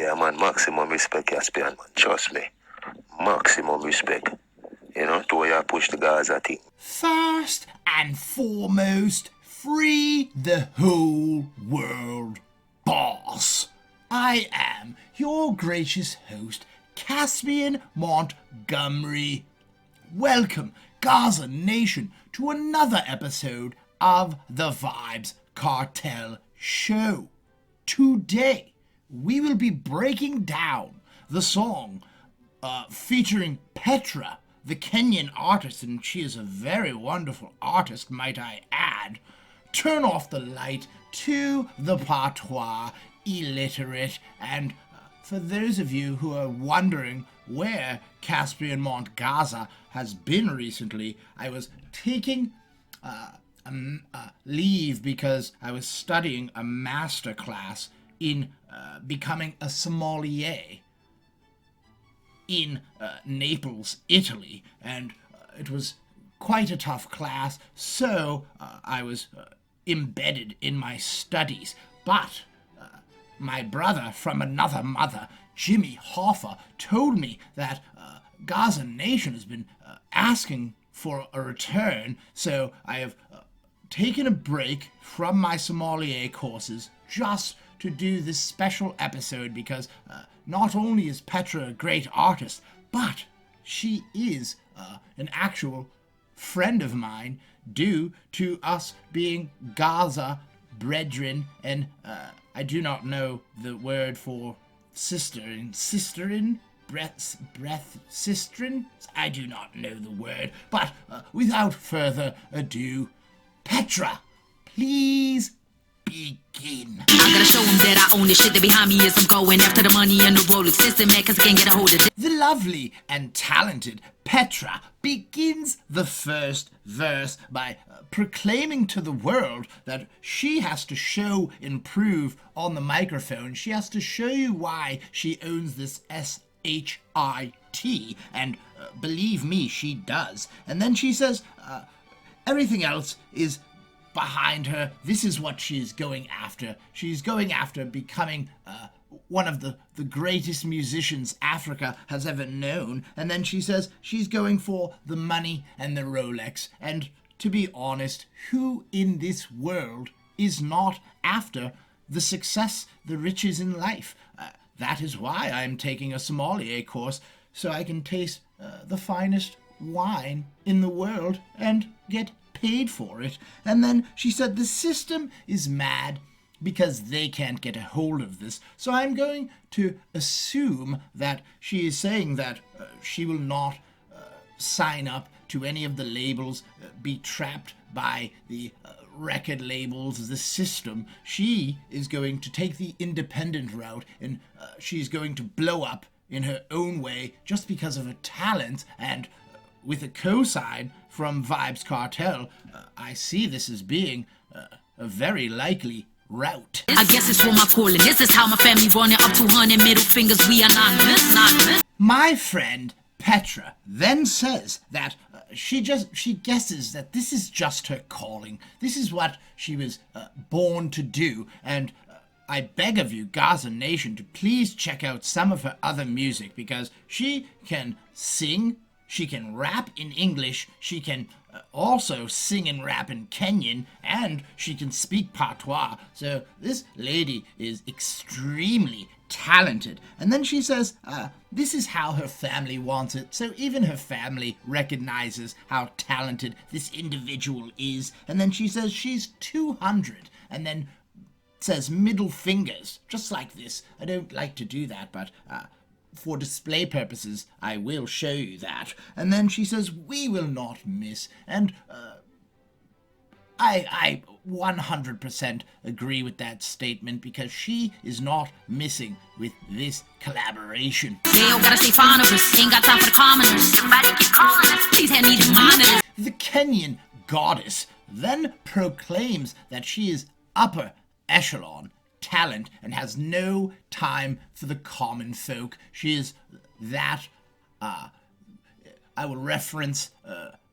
Yeah, man, maximum respect, Caspian, man. Trust me. Maximum respect. You know, to where you push the Gaza thing. First and foremost, free the whole world, boss. I am your gracious host, Caspian Montgomery. Welcome, Gaza Nation, to another episode of the Vybz Kartel Show. Today, we will be breaking down the song featuring Petra, the Kenyan artist, and she is a very wonderful artist, might I add. Turn off the light to the patois, illiterate, and for those of you who are wondering where Caspian MontGaza's has been recently, I was taking leave because I was studying a master class in becoming a sommelier in Naples, Italy, and it was quite a tough class, so I was embedded in my studies. But my brother from another mother, Jimmy Hoffa, told me that Gaza Nation has been asking for a return, so I have taken a break from my sommelier courses just to do this special episode because not only is Petra a great artist, but she is an actual friend of mine due to us being Gaza brethren, and I do not know the word for sisterin, I do not know the word, but without further ado, Petra, please begin. I gotta show them that I own this shit that behind me is I'm going after the money and the Rolex system, man, cause I can't get a hold of it. The lovely and talented Petra begins the first verse by proclaiming to the world that she has to show and prove on the microphone. She has to show you why she owns this SHIT, and believe me, she does. And then she says everything else is behind her. This is what she is going after. She's going after becoming one of the greatest musicians Africa has ever known. And then she says she's going for the money and the Rolex. And to be honest, who in this world is not after the success, the riches in life? That is why I'm taking a sommelier course, so I can taste the finest wine in the world and get paid for it. And then she said the system is mad because they can't get a hold of this. So I'm going to assume that she is saying that she will not sign up to any of the labels, be trapped by the record labels, the system. She is going to take the independent route, and she's going to blow up in her own way just because of her talent, and with a cosign from Vybz Kartel, I see this as being a very likely route. I guess it's for my calling. This is how my family running up 200 middle fingers. We are not. My friend Petra then says that she guesses that this is just her calling. This is what she was born to do, and I beg of you, Gaza Nation, to please check out some of her other music, because she can sing, she can rap in English, she can also sing and rap in Kenyan, and she can speak patois. So this lady is extremely talented. And then she says this is how her family wants it. So even her family recognizes how talented this individual is. And then she says she's 200, and then says middle fingers, just like this. I don't like to do that, but for display purposes, I will show you that. And then she says, we will not miss. And I 100% agree with that statement, because she is not missing with this collaboration. They all gotta stay fond of us. Ain't got time for the commoners. Somebody keep calling us. Please hand me the monitor. The Kenyan goddess then proclaims that she is upper echelon talent and has no time for the common folk. She is that, I will reference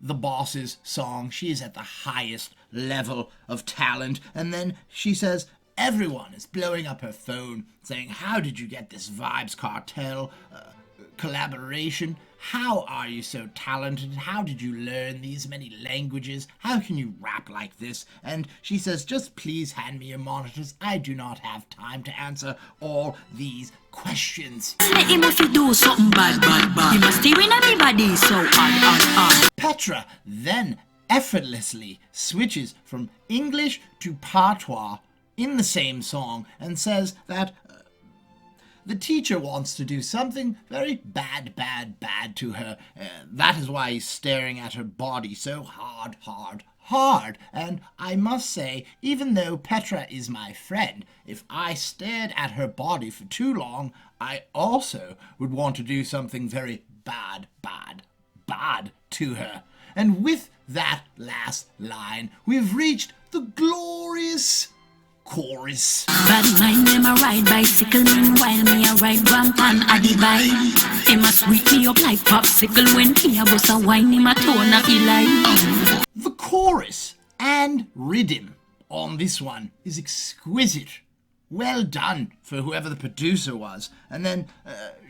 the Boss's song. She is at the highest level of talent. And then she says everyone is blowing up her phone saying, how did you get this Vybz Kartel collaboration? How are you so talented? How did you learn these many languages? How can you rap like this? And she says, just please hand me your monitors. I do not have time to answer all these questions. Let him if you do something bad, bad, bad. He must steer in everybody so odd. Petra then effortlessly switches from English to patois in the same song and says that the teacher wants to do something very bad to her. That is why he's staring at her body so hard. And I must say, even though Petra is my friend, if I stared at her body for too long, I also would want to do something very bad to her. And with that last line, we've reached the glorious chorus. Bad mind, them a ride bicycle, meanwhile me a ride rampant at the bike. Him a sweep me up like popsicle when me a bust a wine, him a tone a feel like. The chorus and rhythm on this one is exquisite. Well done for whoever the producer was. And then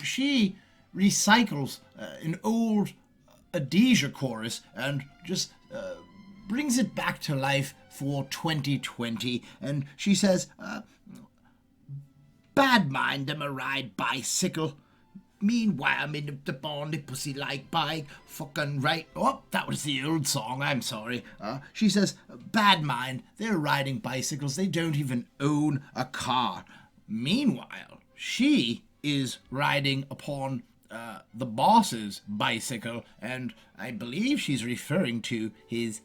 she recycles an old Adija chorus and just brings it back to life for 2020. And she says, bad mind them a ride bicycle. Meanwhile, I'm in the bondy pussy like bike. Fucking right. Oh, that was the old song. I'm sorry. She says, bad mind, they're riding bicycles. They don't even own a car. Meanwhile, she is riding upon the boss's bicycle, and I believe she's referring to his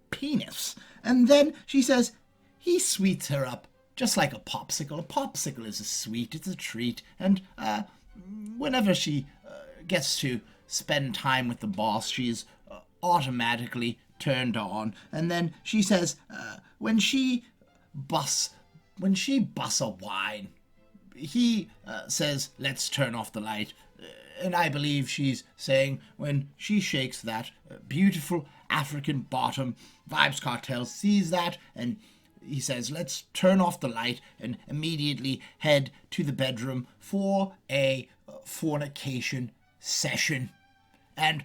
penis. And then she says he sweets her up just like a popsicle. A popsicle is a sweet, it's a treat, and whenever she gets to spend time with the boss, she's automatically turned on. And then she says when she busts a wine, he says, let's turn off the light. And I believe she's saying when she shakes that beautiful African bottom, Vybz Kartel sees that and he says, let's turn off the light and immediately head to the bedroom for a fornication session. And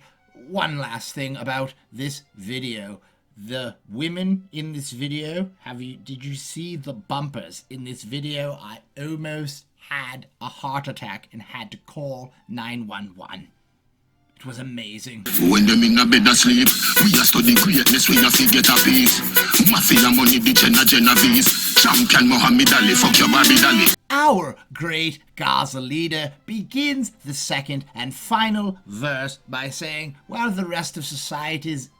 one last thing about this video. The women in this video, did you see the bumpers in this video? I almost had a heart attack and had to call 911. It was amazing. When them in a bed asleep, we are studying greatness, we have to get a piece. Mafia money, the Genovese. Champion Muhammad Ali, fuck your Barbie Dolly. Our great Gaza leader begins the second and final verse by saying, while the rest of society is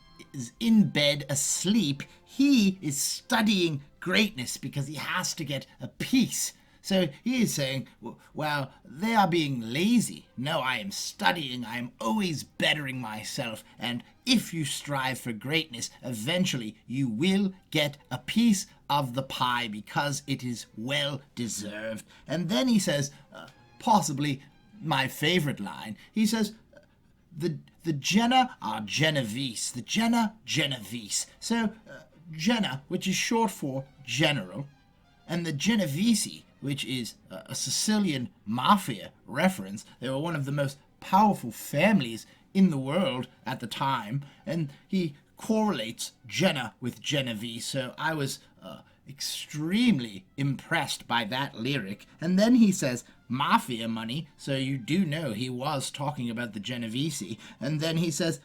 in bed asleep, he is studying greatness because he has to get a piece. So he is saying, well, they are being lazy. No, I am studying. I am always bettering myself. And if you strive for greatness, eventually you will get a piece of the pie because it is well deserved. And then he says, possibly my favorite line, he says, the Jenna are Genovese. The Jenna, Genovese. So Jenna, which is short for general, and the Genovese, which is a Sicilian mafia reference. They were one of the most powerful families in the world at the time, and he correlates Jenna with Genovese, so I was extremely impressed by that lyric. And then he says mafia money, so you do know he was talking about the Genovese. And then he says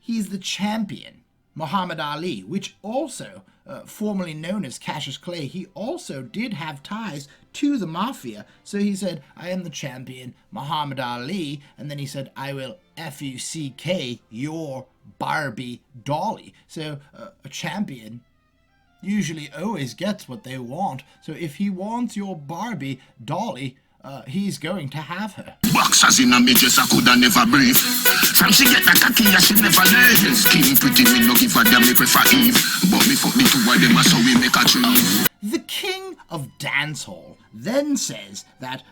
he's the champion, Muhammad Ali, which also, formerly known as Cassius Clay, he also did have ties to the mafia. So he said, I am the champion, Muhammad Ali, and then he said, I will F-U-C-K your Barbie dolly. So a champion usually always gets what they want. So if he wants your Barbie dolly, he's going to have her. Boxers in a midges, I coulda never breathe. From she get that cocky, I should never leave. Skin pretty, me no give a damn, me prefer Eve. But me fuck the two of them, so we make a tree. The king of dancehall then says that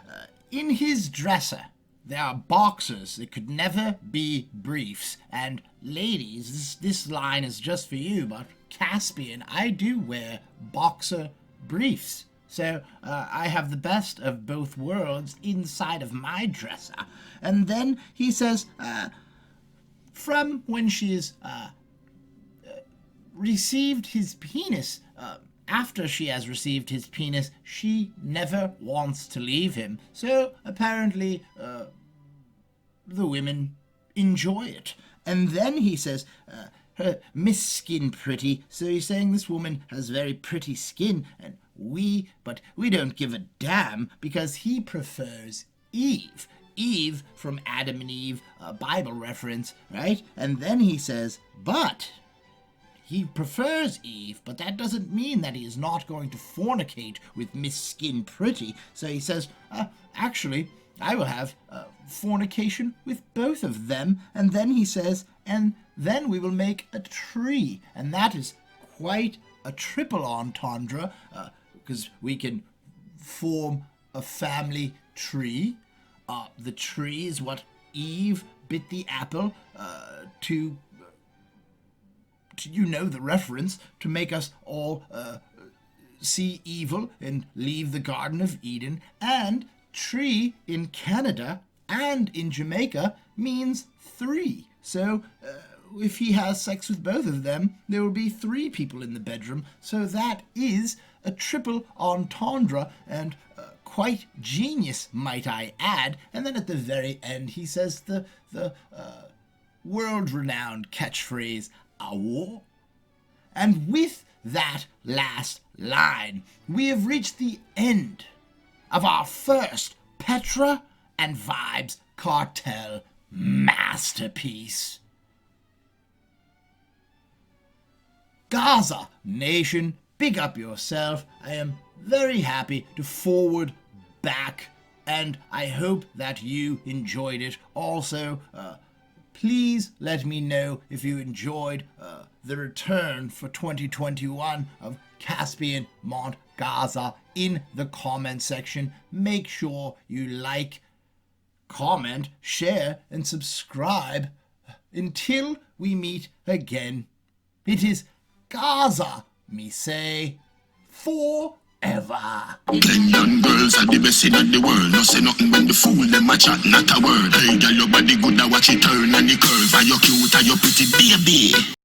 in his dresser there are boxers that could never be briefs. And ladies, this line is just for you, but Caspian, I do wear boxer briefs. So I have the best of both worlds inside of my dresser. And then he says, from when she's received his penis, after she has received his penis, she never wants to leave him. So apparently the women enjoy it. And then he says, her Miss Skin Pretty. So he's saying this woman has very pretty skin, and we don't give a damn because he prefers Eve. Eve from Adam and Eve, a Bible reference, right? And then he says, but he prefers Eve, but that doesn't mean that he is not going to fornicate with Miss Skin Pretty. So he says, actually, I will have fornication with both of them. And then he says, and then we will make a tree. And that is quite a triple entendre, because we can form a family tree. The tree is what Eve bit the apple to you know the reference, to make us all see evil and leave the Garden of Eden. And tree in Canada and in Jamaica means three. So if he has sex with both of them, there will be three people in the bedroom. So that is a triple entendre, and quite genius, might I add. And then at the very end, he says the world-renowned catchphrase, "Awo." And with that last line, we have reached the end of our first Petra and Vybz Kartel masterpiece. Gaza Nation, big up yourself. I am very happy to forward back, and I hope that you enjoyed it. Also, please let me know if you enjoyed the return for 2021 of Caspian MontGaza's in the comment section. Make sure you like, comment, share, and subscribe. Until we meet again, it is Gaza, me say, forever. Kenyan girls are the best in the world. No say nothing when the fool them a chat, not a word. Hey, girl, your body good, I watch it turn and the curve. Are you cute, are you pretty, baby?